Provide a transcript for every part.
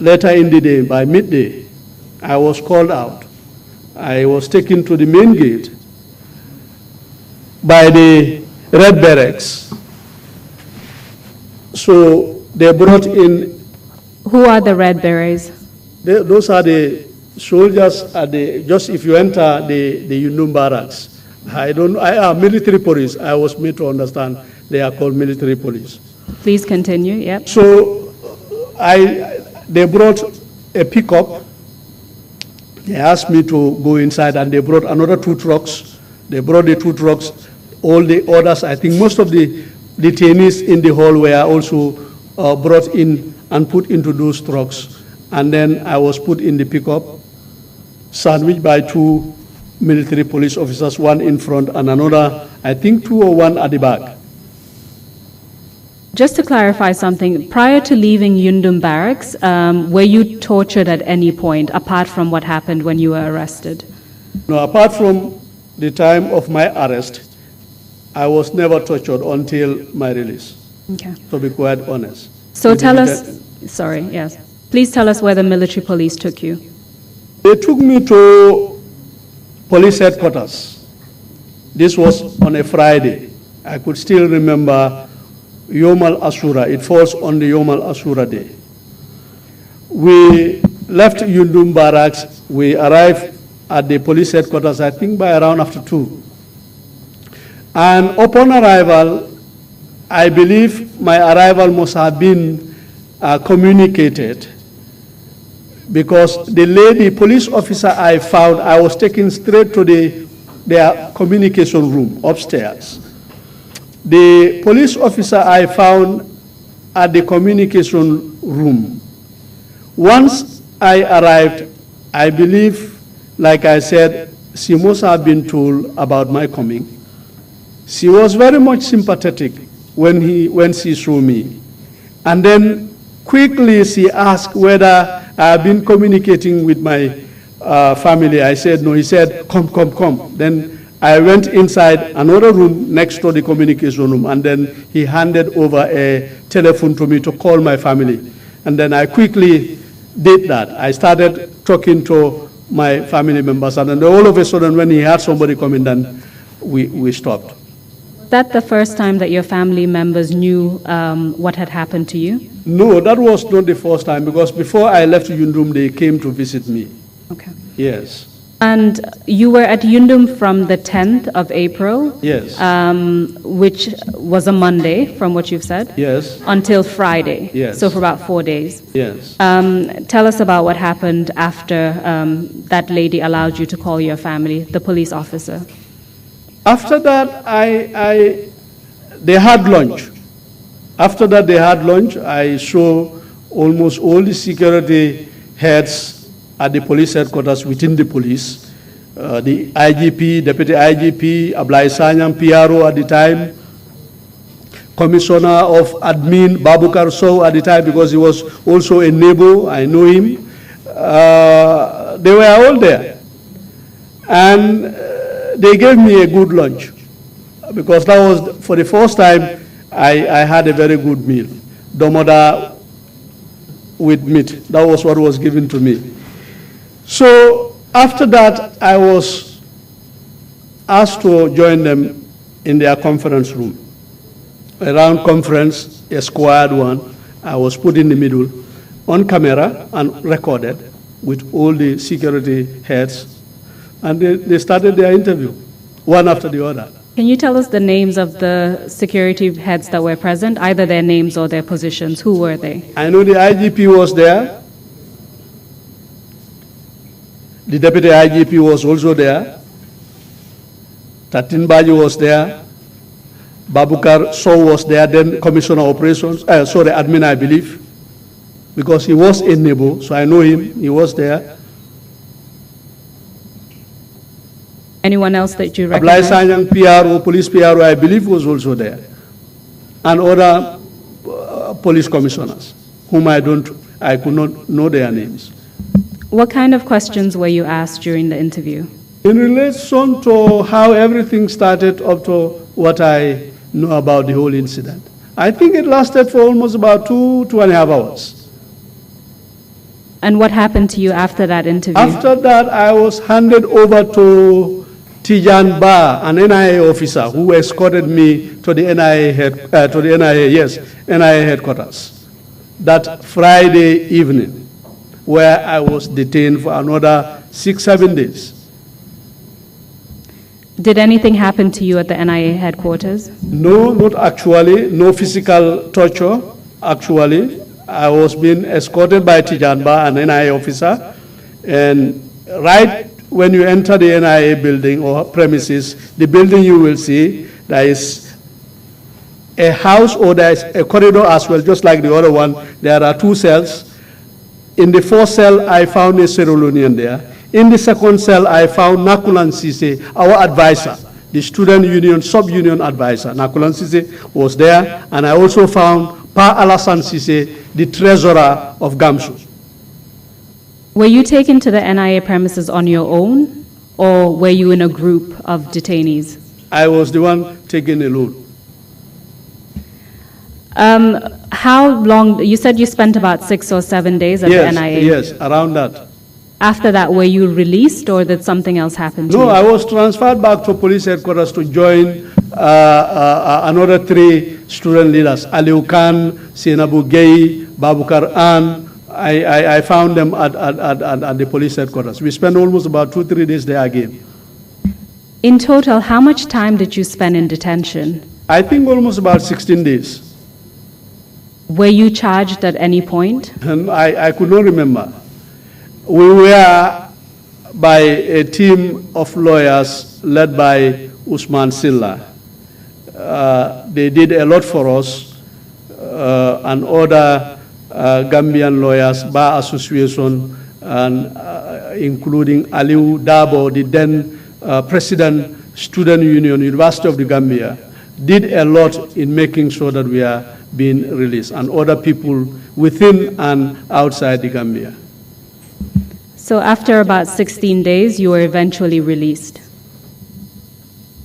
later in the day, by midday, I was called out. I was taken to the main gate by the Red Barracks. So they brought in. Who are the Red Berets? Those are the soldiers at just if you enter the Yundum barracks. I am military police. I was made to understand they are called military police. Please continue, yep. So they brought a pickup. They asked me to go inside, and they brought another 2 trucks. They brought the 2 trucks. All the others, I think most of the detainees in the hall were also brought in and put into those trucks. And then I was put in the pickup, sandwiched by 2 military police officers, one in front and another, I think 2 or 1 at the back. Just to clarify something, prior to leaving Yundum Barracks, were you tortured at any point, apart from what happened when you were arrested? No, apart from the time of my arrest, I was never tortured until my release, okay. To be quite honest. So tell us, sorry, yes. Please tell us where the military police took you. They took me to police headquarters. This was on a Friday. I could still remember Yom al-Ashura. It falls on the Yom al-Ashura day. We left Yundum Barracks. We arrived at the police headquarters, I think by around after 2. And upon arrival, I believe my arrival must have been communicated, because the lady police officer I found, I was taken straight to their communication room upstairs. The police officer I found at the communication room, once I arrived, I believe, like I said, she must have been told about my coming. She was very much sympathetic when she saw me. And then quickly she asked whether I have been communicating with my family. I said no. He said, come. Then I went inside another room next to the communication room, and then he handed over a telephone to me to call my family. And then I quickly did that. I started talking to my family members, and then all of a sudden when he had somebody coming, then we stopped. Was that the first time that your family members knew what had happened to you? No, that was not the first time, because before I left Yundum, they came to visit me. Okay. Yes. And you were at Yundum from the 10th of April? Yes. Which was a Monday, from what you've said? Yes. Until Friday? Yes. So for about 4 days? Yes. Tell us about what happened after that lady allowed you to call your family, the police officer. After that, they had lunch. After that, they had lunch. I saw almost all the security heads at the police headquarters within the police. The IGP, Deputy IGP, Ablai Sanyang, PRO at the time, Commissioner of Admin, Babukar Sow at the time, because he was also a neighbor, I know him. They were all there. And they gave me a good lunch, because that was, for the first time, I had a very good meal. Domoda with meat. That was what was given to me. So after that, I was asked to join them in their conference room. Around conference, a squad one, I was put in the middle on camera and recorded with all the security heads. And they started their interview, one after the other. Can you tell us the names of the security heads that were present, either their names or their positions? Who were they? I know the IGP was there. The Deputy IGP was also there. Tatin Baji was there. Babukar Sow was there, then Commissioner of Operations, Admin, I believe, because he was in Nebo, so I know him, he was there. Anyone else that you recognize? Ablai Sanyang PRO, police PRO, I believe was also there. And other police commissioners, whom I could not know their names. What kind of questions were you asked during the interview? In relation to how everything started up to what I know about the whole incident. I think it lasted for almost about 2.5 hours. And what happened to you after that interview? After that, I was handed over to Tijan Ba, an NIA officer who escorted me to the NIA headquarters that Friday evening, where I was detained for another 6-7 days. Did anything happen to you at the NIA headquarters? No, not actually. No physical torture, actually. I was being escorted by Tijanba, an NIA officer, and right when you enter the NIA building or premises, the building you will see, there is a house or there is a corridor as well, just like the other one. There are 2 cells. In the 4th cell, I found a Sierra Leonean there. In the 2nd cell, I found Nakulan Sise, our advisor, the student union, sub-union advisor. Nakulan Sise was there, and I also found Pa Alassane Sise, the treasurer of Gamsu. Were you taken to the NIA premises on your own, or were you in a group of detainees? I was the one taken alone. How long, you said you spent about 6 or 7 days at the NIA? Yes, around that. After that, were you released or did something else happen to you? No, I was transferred back to police headquarters to join another 3 student leaders, Aliou Khan, Senabu Gay, Babukar An. I found them at the police headquarters. We spent almost about 2-3 days there again. In total, how much time did you spend in detention? I think almost about 16 days. Were you charged at any point? And I could not remember. We were by a team of lawyers led by Usman Silla. They did a lot for us, and other Gambian lawyers, Bar Association, and including Aliou Dabo, the then President, Student Union, University of the Gambia, did a lot in making sure that we are being released, and other people within and outside the Gambia. So after about 16 days, you were eventually released.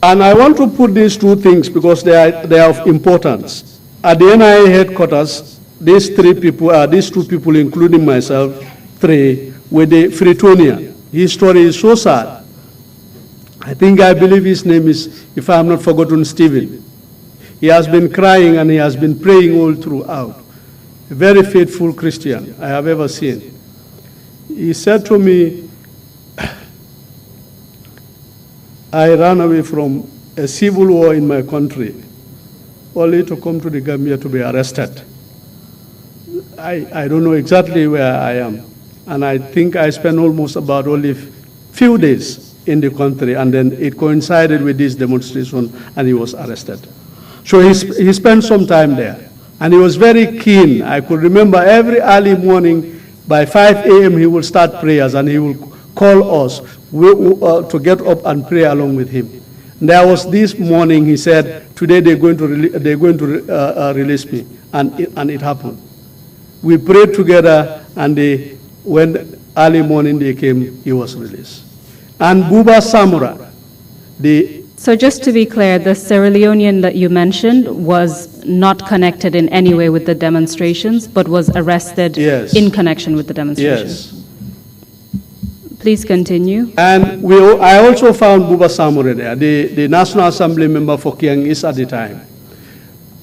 And I want to put these 2 things because they are of importance. At the NIA headquarters, these 2 people, including myself, 3, were the Freetonian. His story is so sad. I believe his name is, if I am not forgotten, Stephen. He has been crying and he has been praying all throughout. A very faithful Christian I have ever seen. He said to me, I ran away from a civil war in my country, only to come to the Gambia to be arrested. I don't know exactly where I am. And I think I spent almost about only a few days in the country, and then it coincided with this demonstration, and he was arrested. So he spent some time there, and he was very keen. I could remember every early morning, by 5 a.m. he will start prayers, and he will call us to get up and pray along with him. And there was this morning, he said, today they're going to release me, and it happened. We prayed together, and when early morning they came, he was released. And Buba Samura, So just to be clear, the Sierra Leonean that you mentioned was not connected in any way with the demonstrations, but was arrested in connection with the demonstrations. Yes. Please continue. And I also found Buba Samura there, the National Assembly member for Kiang East at the time.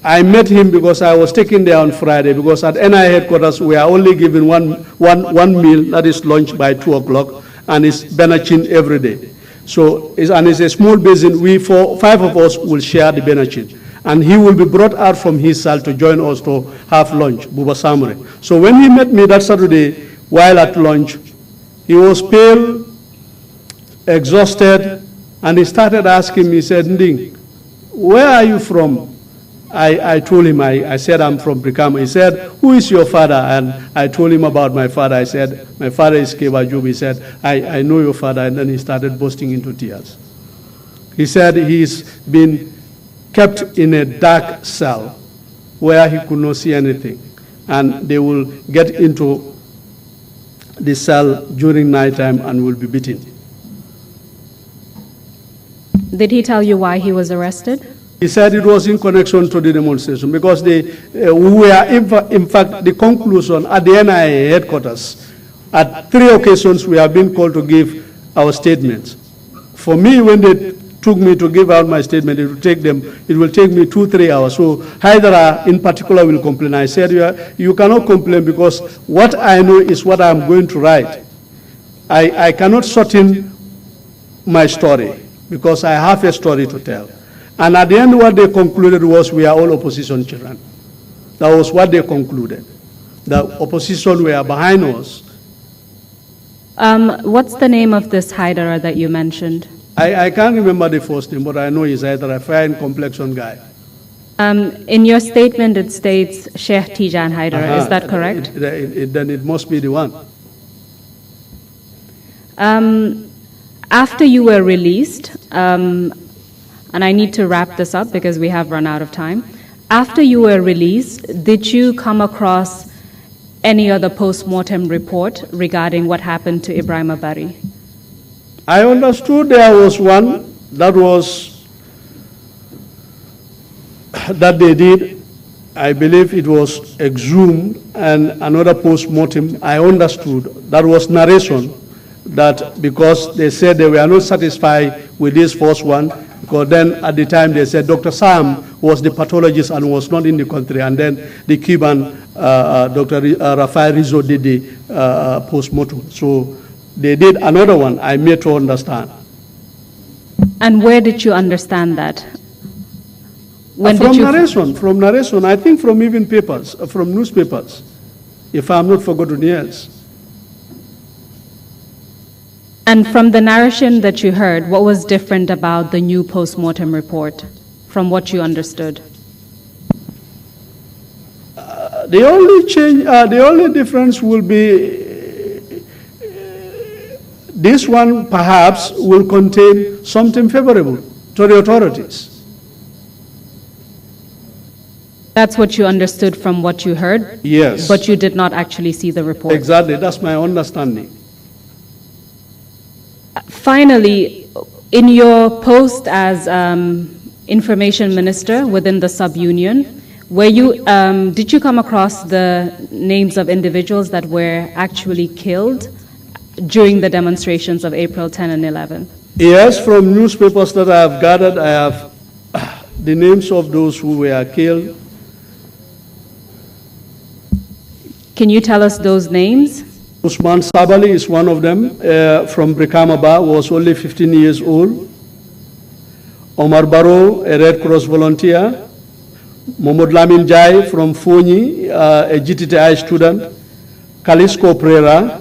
I met him because I was taken there on Friday, because at NI headquarters we are only given one meal, that is lunch, by 2 o'clock, and it's benachin every day. So, it's a small basin. We, 5 of us, will share the benachin. And he will be brought out from his cell to join us to have lunch, Buba Samure. So when he met me that Saturday while at lunch, he was pale, exhausted, and he started asking me, he said, Nding, where are you from? I told him, I said, I'm from Brikama. He said, who is your father? And I told him about my father. I said, my father is Keba Jub. He said, I know your father. And then he started bursting into tears. He said he's been kept in a dark cell where he could not see anything. And they will get into the cell during nighttime and will be beaten. Did he tell you why he was arrested? He said it was in connection to the demonstration, because we were, in fact, the conclusion at the NIA headquarters At 3 occasions, we have been called to give our statements. For me, when they took me to give out my statement, it will take me 2-3 hours. So Haidara in particular will complain. I said, you cannot complain because what I know is what I'm going to write. I cannot shorten my story because I have a story to tell. And at the end, what they concluded was we are all opposition children. That was what they concluded. The opposition were behind us. What's the name of this Haidara that you mentioned? I can't remember the first name, but I know he's either a fine complexion guy. In your statement, it states Sheikh Tijan Haidara. Is that correct? Then it must be the one. After you were released, and I need to wrap this up because we have run out of time. After you were released, did you come across any other post-mortem report regarding what happened to Ibrahima Barry? I understood there was one that they did. I believe it was exhumed, and another post-mortem, I understood, that was narration, that because they said they were not satisfied with this first one, because then at the time they said Dr. Sam was the pathologist and was not in the country, and then the Cuban Dr. Rafael Rizzo did the post-mortem. So they did another one, I made to understand. And where did you understand that? From narration, I think from even papers, from newspapers, if I'm not forgotten, yes. And from the narration that you heard, what was different about the new post-mortem report from what you understood? The only change, the only difference will be this one perhaps will contain something favorable to the authorities. That's what you understood from what you heard? Yes. But you did not actually see the report? Exactly, that's my understanding. Finally, in your post as information minister within the sub-union, did you come across the names of individuals that were actually killed during the demonstrations of April 10 and 11? Yes, from newspapers that I have gathered, I have the names of those who were killed. Can you tell us those names? Usman Sabali is one of them, from Brikamaba, was only 15 years old. Omar Barrow, a Red Cross volunteer. Mohamed Lamin Jai from Foni, a GTTI student. Kalisko Prera.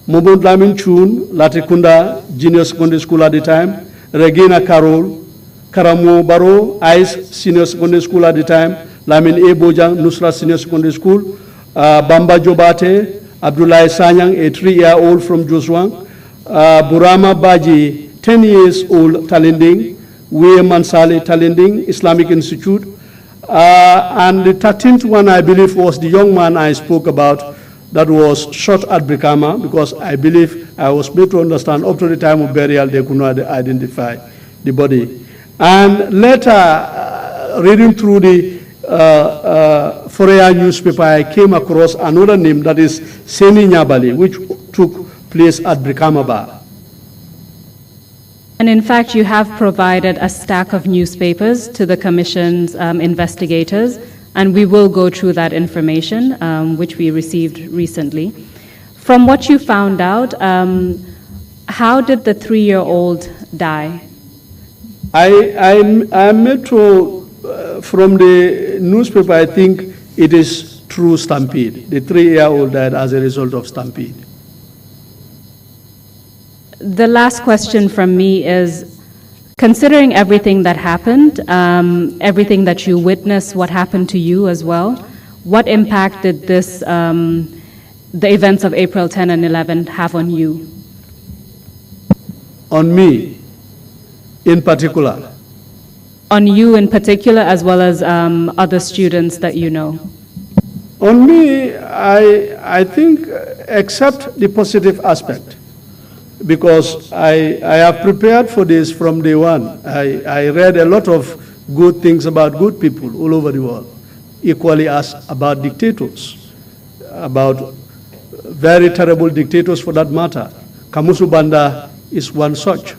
Mohamed Lamin Chun, Latikunda Junior Secondary School at the time. Regina Carol. Karamo Barrow, ICE Senior Secondary School at the time. Lamin A. Bojang, Nusra Senior Secondary School. Bamba Jobate, Abdullah Sanyang, a 3-year-old from Joswang, Burama Baji, 10 years old, Talinding, Wee Mansali, Talinding, Islamic Institute, and the 13th one, I believe, was the young man I spoke about that was shot at Brikama, because I believe I was made to understand up to the time of burial, they could not identify the body. And later, reading through the Forea newspaper, I came across another name that is Seni Nyabali, which took place at Brikamaba. And in fact, you have provided a stack of newspapers to the Commission's investigators, and we will go through that information, which we received recently. From what you found out, how did the 3-year-old die? I made to from the newspaper, I think it is true stampede. The 3-year-old died as a result of stampede. The last question from me is, considering everything that happened, everything that you witnessed, what happened to you as well, what impact did this, the events of April 10 and 11 have on you? On me, in particular? On you in particular, as well as other students that you know? On me, I think, except the positive aspect, because I have prepared for this from day one. I read a lot of good things about good people all over the world, equally as about dictators, about very terrible dictators for that matter. Kamusu Banda is one such.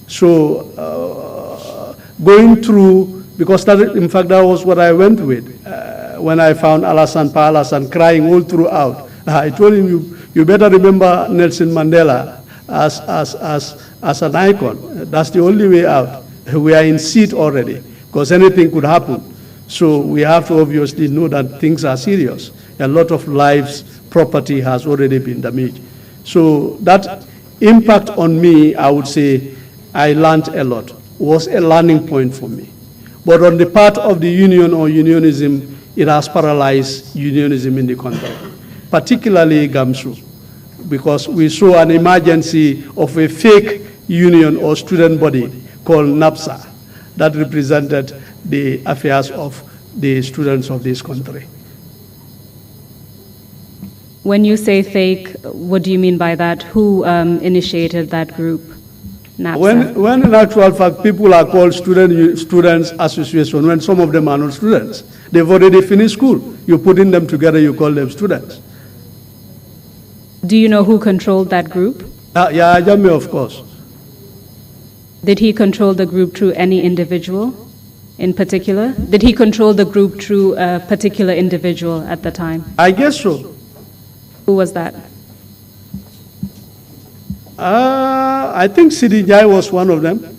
So going through, because that, in fact, that was what I went with when I found Alassane Pa Alassane crying all throughout. I told him, you better remember Nelson Mandela as an icon. That's the only way out. We are in seat already, because anything could happen. So we have to obviously know that things are serious. A lot of lives, property has already been damaged. So that impact on me, I would say, I learned a lot, was a learning point for me. But on the part of the union or unionism, it has paralyzed unionism in the country, particularly GAMSU, because we saw an emergency of a fake union or student body called NAPSA that represented the affairs of the students of this country. When you say fake, what do you mean by that? Who initiated that group? NAPSA? When in actual fact people are called students association, when some of them are not students, they've already finished school. You put in them together, you call them students. Do you know who controlled that group? Yeah, Ajame, of course. Did he control the group through any individual in particular? Did he control the group through a particular individual at the time? I guess so. Who was that? I think Sidi Jai was one of them,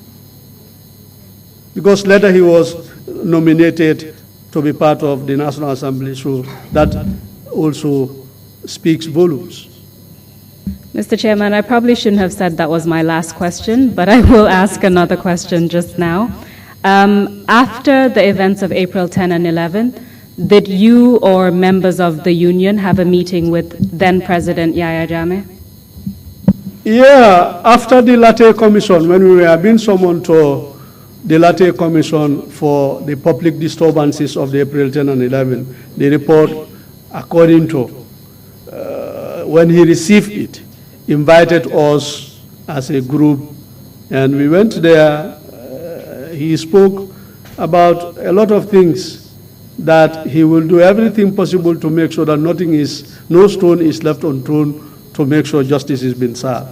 because later he was nominated to be part of the National Assembly, so that also speaks volumes. Mr. Chairman, I probably shouldn't have said that was my last question, but I will ask another question just now. After the events of April 10 and 11, did you or members of the union have a meeting with then President Yahya Jammeh? Yeah, after the Latte Commission, when we were being summoned to the Latte Commission for the public disturbances of the April 10 and 11, the report, according to, when he received it, invited us as a group, and we went there. He spoke about a lot of things, that he will do everything possible to make sure that no stone is left unturned to make sure justice is being served.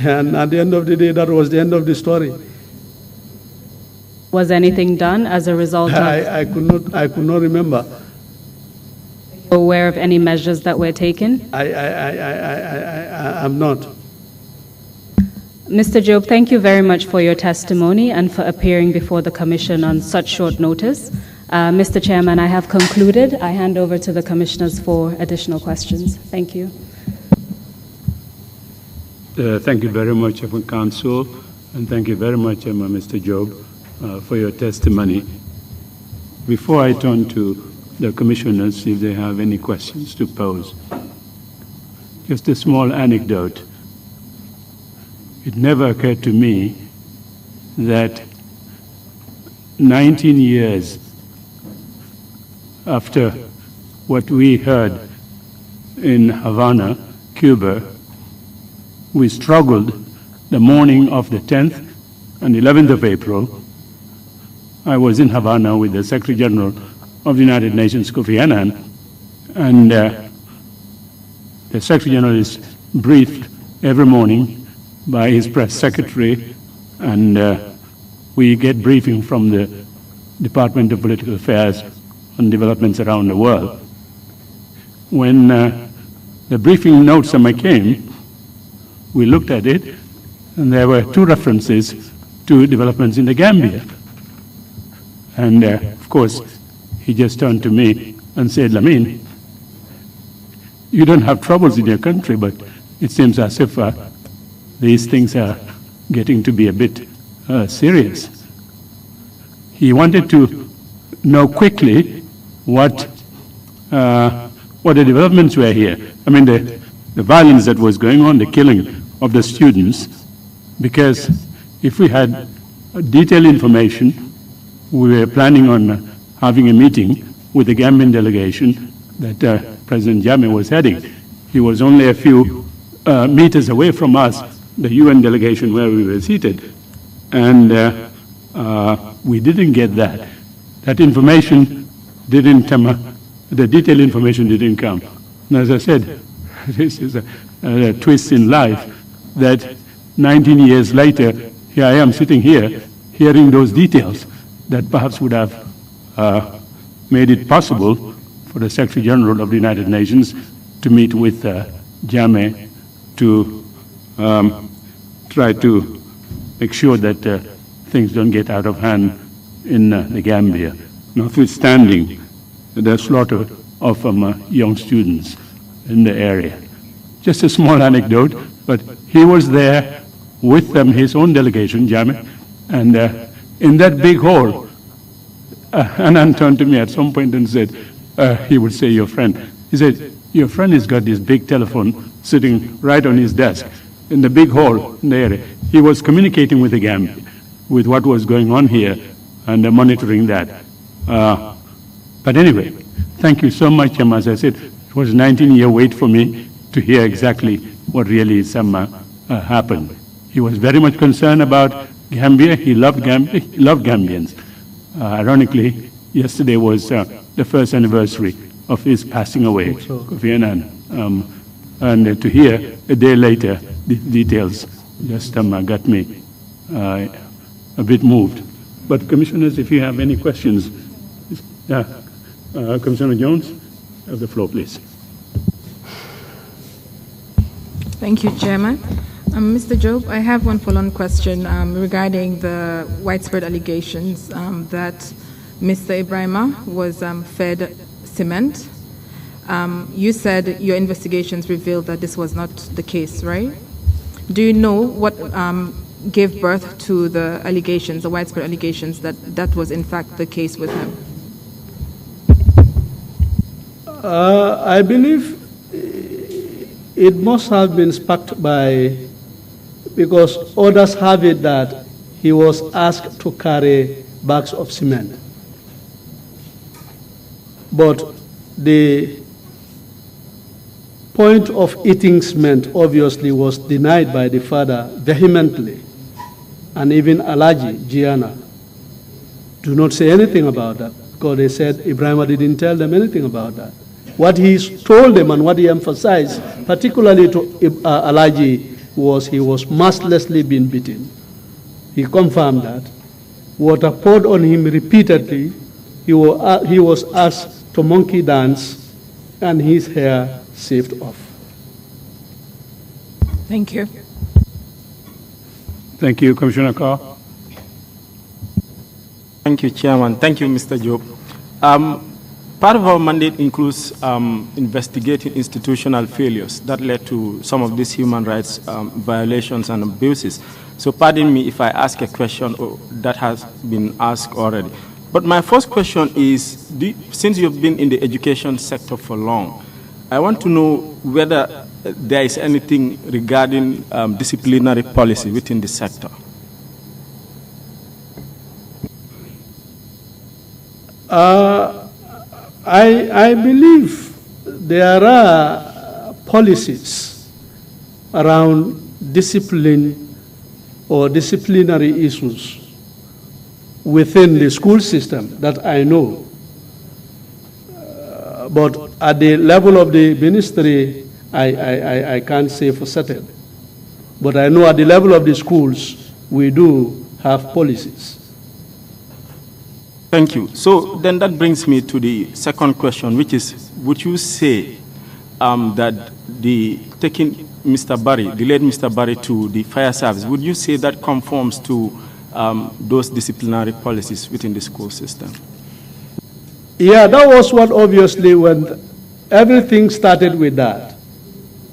And at the end of the day, that was the end of the story. Was anything done as a result of? I could not remember. Aware of any measures that were taken? I'm not. Mr. Job, thank you very much for your testimony and for appearing before the Commission on such short notice. Mr. Chairman, I have concluded. I hand over to the Commissioners for additional questions. Thank you. Thank you very much, Council, and thank you very much, Mr. Job, for your testimony. Before I turn to the Commissioners, if they have any questions to pose, just a small anecdote. It never occurred to me that 19 years after what we heard in Havana, Cuba, we struggled the morning of the 10th and 11th of April. I was in Havana with the Secretary General of the United Nations, Kofi Annan, and the Secretary General is briefed every morning by his press secretary, and we get briefing from the Department of Political Affairs on developments around the world. When the briefing notes came, we looked at it, and there were two references to developments in the Gambia. And of course, he just turned to me and said, Lamin, you don't have troubles in your country, but it seems as if these things are getting to be a bit serious. He wanted to know quickly what the developments were here. I mean, the violence that was going on, the killing of the students, because if we had detailed information, we were planning on having a meeting with the Gambian delegation that President Jammeh was heading. He was only a few meters away from us, the UN delegation where we were seated, and we didn't get that. That information didn't come, the detailed information didn't come. And as I said, this is a twist in life, that 19 years later, here I am sitting here, hearing those details that perhaps would have made it possible for the Secretary General of the United Nations to meet with Jammeh to try to make sure that things don't get out of hand in the Gambia, notwithstanding the slaughter of young students in the area. Just a small anecdote, but he was there with his own delegation, Jammeh, and in that big hall, Anand turned to me at some point and said, he would say, your friend. He said, your friend has got this big telephone sitting right on his desk in the big hall in the area. He was communicating with the Gambia, with what was going on here, and monitoring that. But anyway, thank you so much, as I said, it was a 19-year wait for me to hear exactly what really happened. He was very much concerned about Gambia. He loved Gambia. He loved Gambians. Ironically, yesterday was the first anniversary of his passing away, Kofi Annan. And to hear a day later the details just got me a bit moved. But commissioners, if you have any questions, Commissioner Jones, have the floor, please. Thank you, Chairman. Mr. Job, I have one follow-on question regarding the widespread allegations that Mr. Ibrahima was fed cement. You said your investigations revealed that this was not the case, right? Do you know what gave birth to the allegations, the widespread allegations that that was in fact the case with him? I believe it must have been sparked by, because others have it that he was asked to carry bags of cement. But the point of eating cement obviously was denied by the father vehemently, and even Alaji, Gianna, do not say anything about that, because they said Ibrahima didn't tell them anything about that. What he told them and what he emphasized, particularly to Alaji, was he was mercilessly being beaten. He confirmed that. Water poured on him repeatedly. He was asked to monkey dance, and his hair shaved off. Thank you. Thank you, Commissioner Carr. Thank you, Chairman. Thank you, Mr. Job. Part of our mandate includes investigating institutional failures that led to some of these human rights violations and abuses. So pardon me if I ask a question that has been asked already. But my first question is, since you've been in the education sector for long, I want to know whether there is anything regarding disciplinary policy within the sector. I believe there are policies around discipline or disciplinary issues within the school system that I know. But at the level of the ministry, I can't say for certain. But I know at the level of the schools, we do have policies. Thank you. So then that brings me to the second question, which is, would you say that taking Mr. Barry, the late Mr. Barry to the fire service, would you say that conforms to those disciplinary policies within the school system? Yeah, that was what obviously when everything started with that.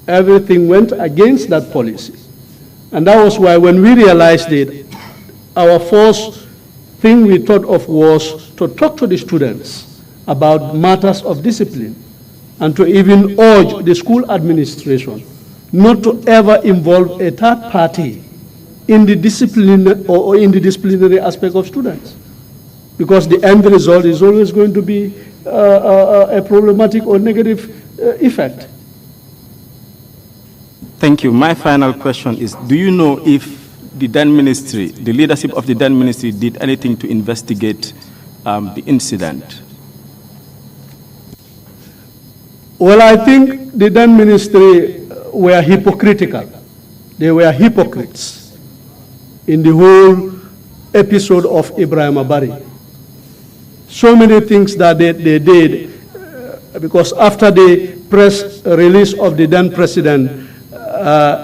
Everything went against that policy. And that was why when we realized it, our first thing we thought of was to talk to the students about matters of discipline and to even urge the school administration not to ever involve a third party in the discipline or in the disciplinary aspect of students, because the end result is always going to be a problematic or negative effect. Thank you. My final question is, do you know if the then ministry, the leadership of the then ministry, did anything to investigate the incident? Well, I think the then ministry were hypocritical. They were hypocrites in the whole episode of Ibrahim Abari. So many things that they did, because after the press release of the then president,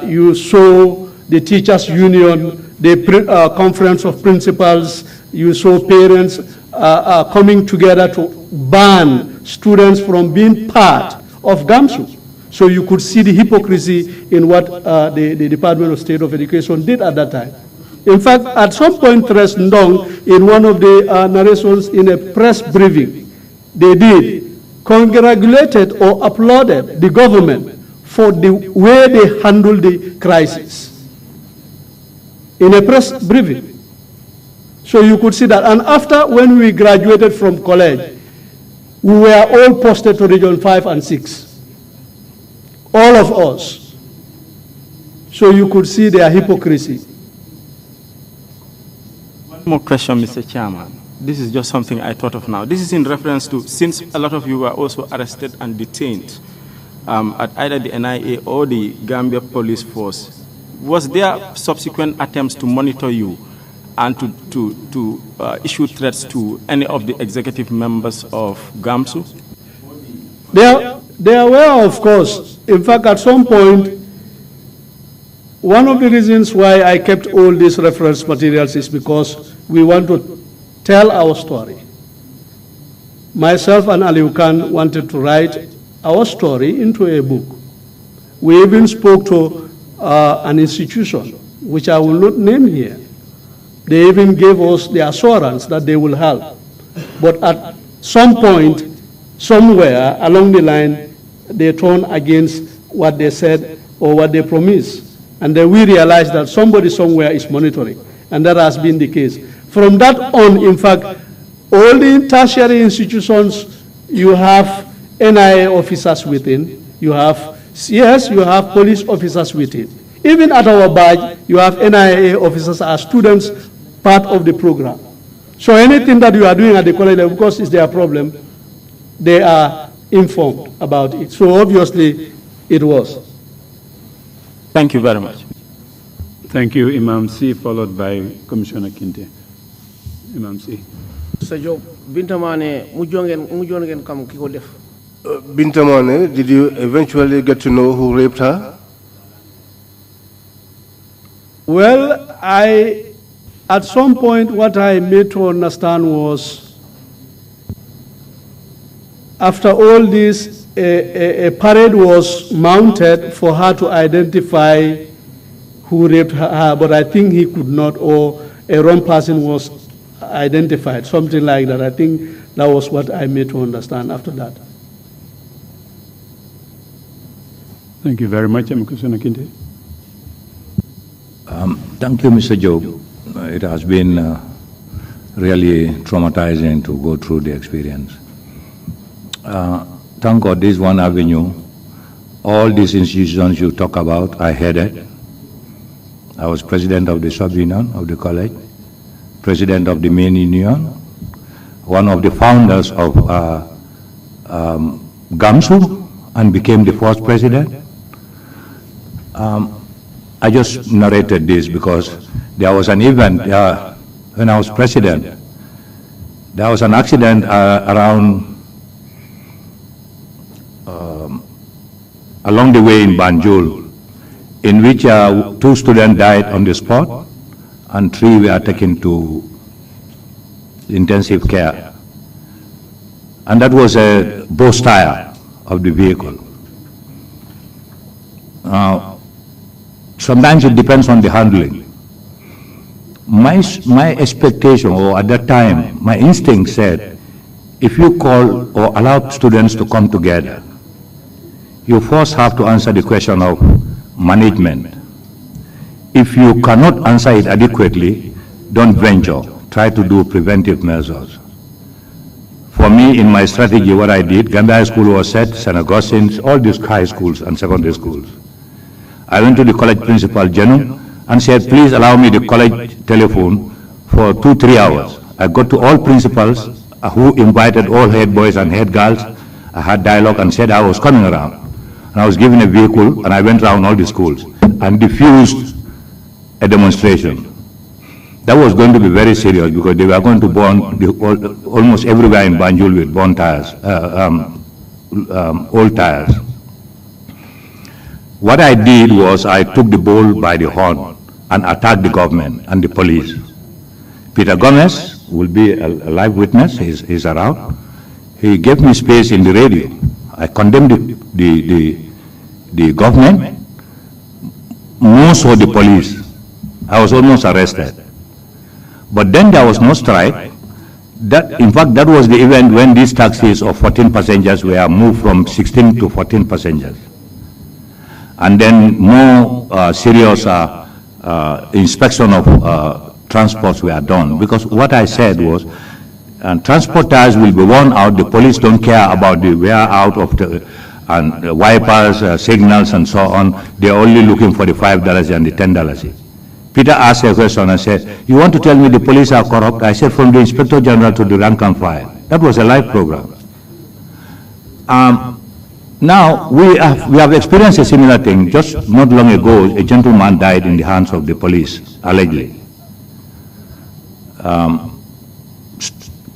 you saw the teachers' union, the conference of principals, you saw parents coming together to ban students from being part of GAMSU. So you could see the hypocrisy in what the Department of State of Education did at that time. In fact, at some point, Tres Ndong, in one of the narrations in a press briefing, they did, congratulated or applauded the government for the way they handled the crisis in a press briefing. So you could see that. And after, when we graduated from college, we were all posted to Region 5 and 6. All of us. So you could see their hypocrisy. One more question, Mr. Chairman. This is just something I thought of now. This is in reference to, since a lot of you were also arrested and detained at either the NIA or the Gambia Police Force, was there subsequent attempts to monitor you and to issue threats to any of the executive members of GAMSU? They were, of course. In fact, at some point, one of the reasons why I kept all these reference materials is because we want to tell our story. Myself and Aliu Khan wanted to write our story into a book. We even spoke to an institution, which I will not name here. They even gave us the assurance that they will help. But at some point, somewhere along the line, they turned against what they said or what they promised. And then we realized that somebody somewhere is monitoring. And that has been the case. From that on, in fact, all the tertiary institutions, you have NIA officers within. You have, yes, you have police officers within. Even at our badge, you have NIA officers as students, part of the program. So anything that you are doing at the college level, because it's their problem, they are informed about it. So obviously, it was. Thank you very much. Thank you, Imam C, followed by Commissioner Kinte. Imam C. Mr. Job, Bintamane, mujongen kam kiko def. Bintamane, did you eventually get to know who raped her? Well, at some point, what I made to understand was, after all this, a parade was mounted for her to identify who raped her, but I think he could not, or a wrong person was identified, something like that. I think that was what I made to understand after that. Thank you very much, Commissioner Kinte. Thank you, Mr. Job. It has been really traumatizing to go through the experience. Thank God this one avenue, all these institutions you talk about, I headed. I was president of the sub-union of the college, president of the main union, one of the founders of GAMSU, and became the first president. I just narrated this because there was an event when I was president. There was an accident around along the way in Banjul, in which 2 students died on the spot and 3 were taken to intensive care. And that was a burst tire of the vehicle. Sometimes it depends on the handling. My expectation, or at that time, my instinct said, if you call or allow students to come together, you first have to answer the question of management. If you cannot answer it adequately, don't venture. Try to do preventive measures. For me, in my strategy, what I did, Gambia High School was set, St. Augustine's, all these high schools and secondary schools. I went to the college principal, Jenu, and said, please allow me the college telephone for 2-3 hours. I got to all principals who invited all head boys and head girls. I had dialogue and said I was coming around. And I was given a vehicle, and I went around all the schools and diffused a demonstration. That was going to be very serious because they were going to burn almost everywhere in Banjul with burn tires, old tires. What I did was I took the bull by the horn and attacked the government and the police. Peter Gomez will be a live witness, he's around. He gave me space in the radio. I condemned the government, more so the police. I was almost arrested. But then there was no strike. In fact, that was the event when these taxis of 14 passengers were moved from 16 to 14 passengers. And then more serious inspection of transports were done. Because what I said was, transporters will be worn out. The police don't care about the wear out of the wipers, signals, and so on. They're only looking for the $5 and the $10. Peter asked a question and said, "You want to tell me the police are corrupt?" I said, "From the Inspector General to the rank and file." That was a live program. Now, we have experienced a similar thing. Just not long ago, a gentleman died in the hands of the police, allegedly.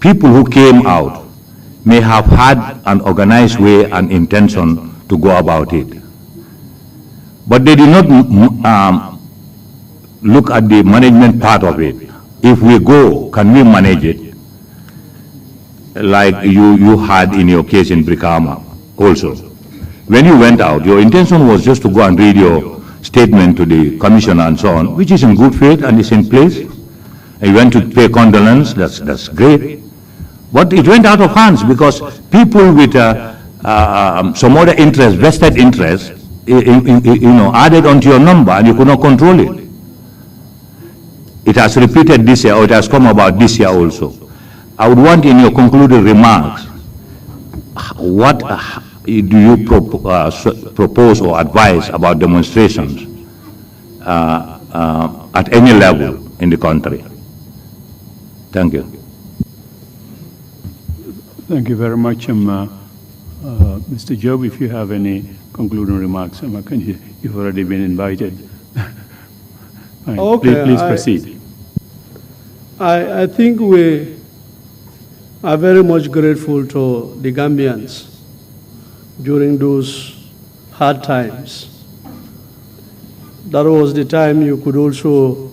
People who came out may have had an organized way and intention to go about it. But they did not look at the management part of it. If we go, can we manage it? Like you had in your case in Brikama also. When you went out, your intention was just to go and read your statement to the commissioner and so on, which is in good faith and is in place. And you went to pay condolence, that's great. But it went out of hands because people with some other interest, vested interest, added onto your number and you could not control it. It has repeated this year, or it has come about this year also. I would want in your concluding remarks, what do you propose or advise about demonstrations at any level in the country? Thank you. Thank you very much, Mr. Job. If you have any concluding remarks, you've already been invited. Okay, please proceed. I think we are very much grateful to the Gambians during those hard times. That was the time you could also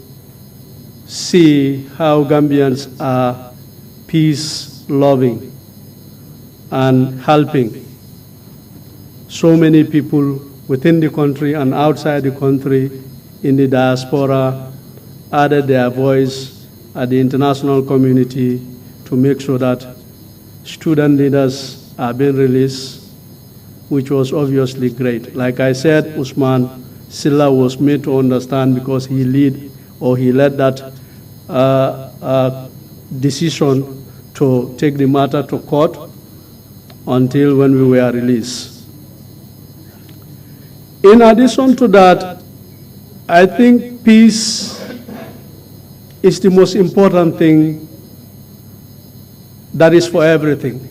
see how Gambians are peace-loving and helping so many people within the country and outside the country in the diaspora added their voice at the international community to make sure that student leaders are being released, which was obviously great. Like I said, Usman Silla was made to understand because he led that decision to take the matter to court until when we were released. In addition to that, I think peace is the most important thing that is for everything.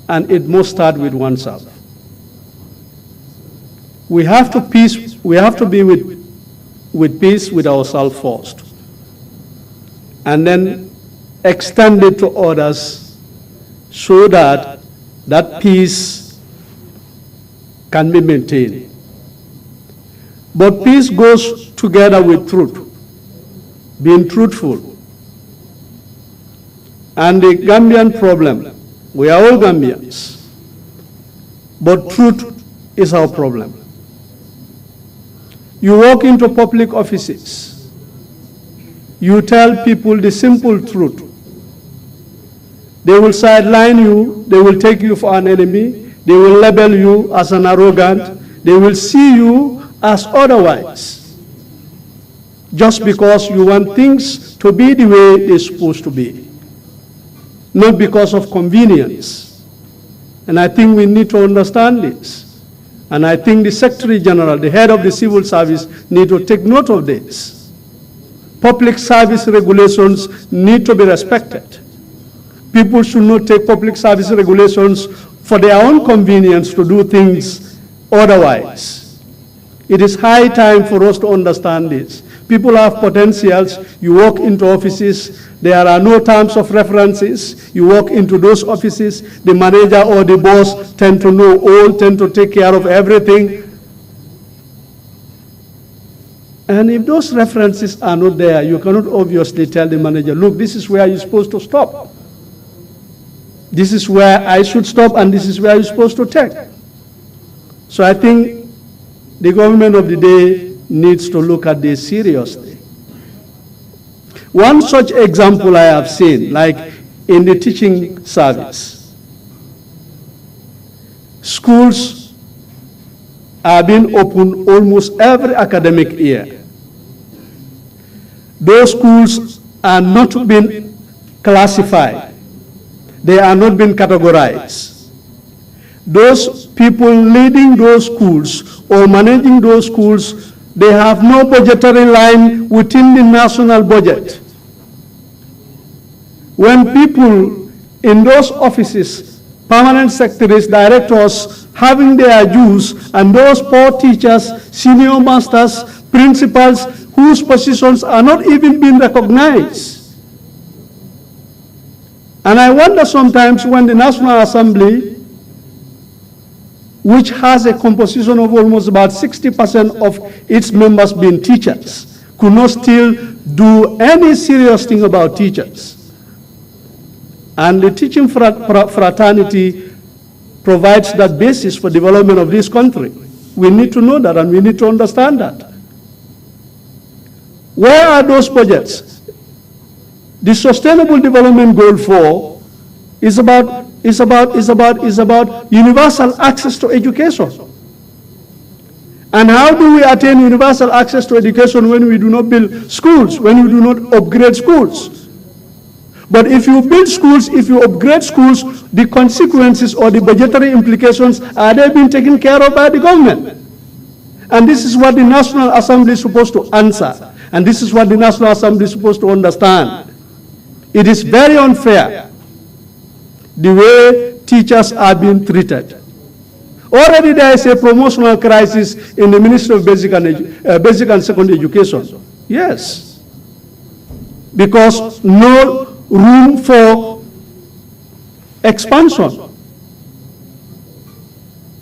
And it must start with oneself. We have to be with peace with ourselves first. And then extend it to others so that that peace can be maintained. But peace goes together with truth, being truthful. And the Gambian problem, we are all Gambians, but truth is our problem. You walk into public offices, you tell people the simple truth. They will sideline you, they will take you for an enemy, they will label you as an arrogant, they will see you as otherwise, just because you want things to be the way they're supposed to be, not because of convenience. And I think we need to understand this. And I think the Secretary General, the head of the civil service, need to take note of this. Public service regulations need to be respected. People should not take public service regulations for their own convenience to do things otherwise. It is high time for us to understand this. People have potentials. You walk into offices, there are no terms of references. You walk into those offices, the manager or the boss tend to know all, tend to take care of everything. And if those references are not there, you cannot obviously tell the manager, look, this is where you're supposed to stop. This is where I should stop, and this is where you're supposed to take. So I think the government of the day needs to look at this seriously. One such example I have seen, like in the teaching service. Schools are being opened almost every academic year. Those schools are not being classified. They are not being categorized. Those people leading those schools or managing those schools, they have no budgetary line within the national budget. When people in those offices, permanent secretaries, directors, having their dues, and those poor teachers, senior masters, principals, whose positions are not even being recognized. And I wonder sometimes when the National Assembly, which has a composition of almost about 60% of its members being teachers, could not still do any serious thing about teachers. And the teaching fraternity provides that basis for development of this country. We need to know that, and we need to understand that. Where are those projects? The Sustainable Development Goal 4 is about universal access to education. And how do we attain universal access to education when we do not build schools, when we do not upgrade schools? But if you build schools, if you upgrade schools, the consequences or the budgetary implications, are they being taken care of by the government? And this is what the National Assembly is supposed to answer. And this is what the National Assembly is supposed to understand. It is very unfair the way teachers are being treated. Already there is a promotional crisis in the Ministry of Basic and Secondary Education. Yes. Because no room for expansion.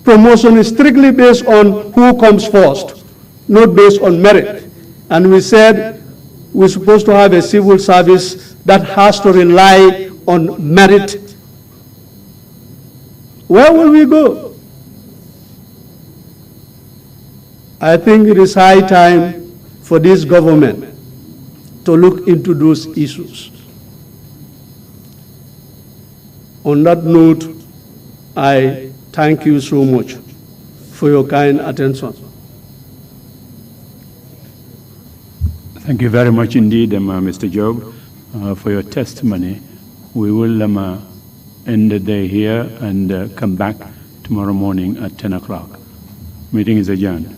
Promotion is strictly based on who comes first, not based on merit. And we said we're supposed to have a civil service that has to rely on merit. Where will we go? I think it is high time for this government to look into those issues. On that note, I thank you so much for your kind attention. Thank you very much indeed, Mr. Job, for your testimony. We will end the day here and come back tomorrow morning at 10 o'clock. Meeting is adjourned.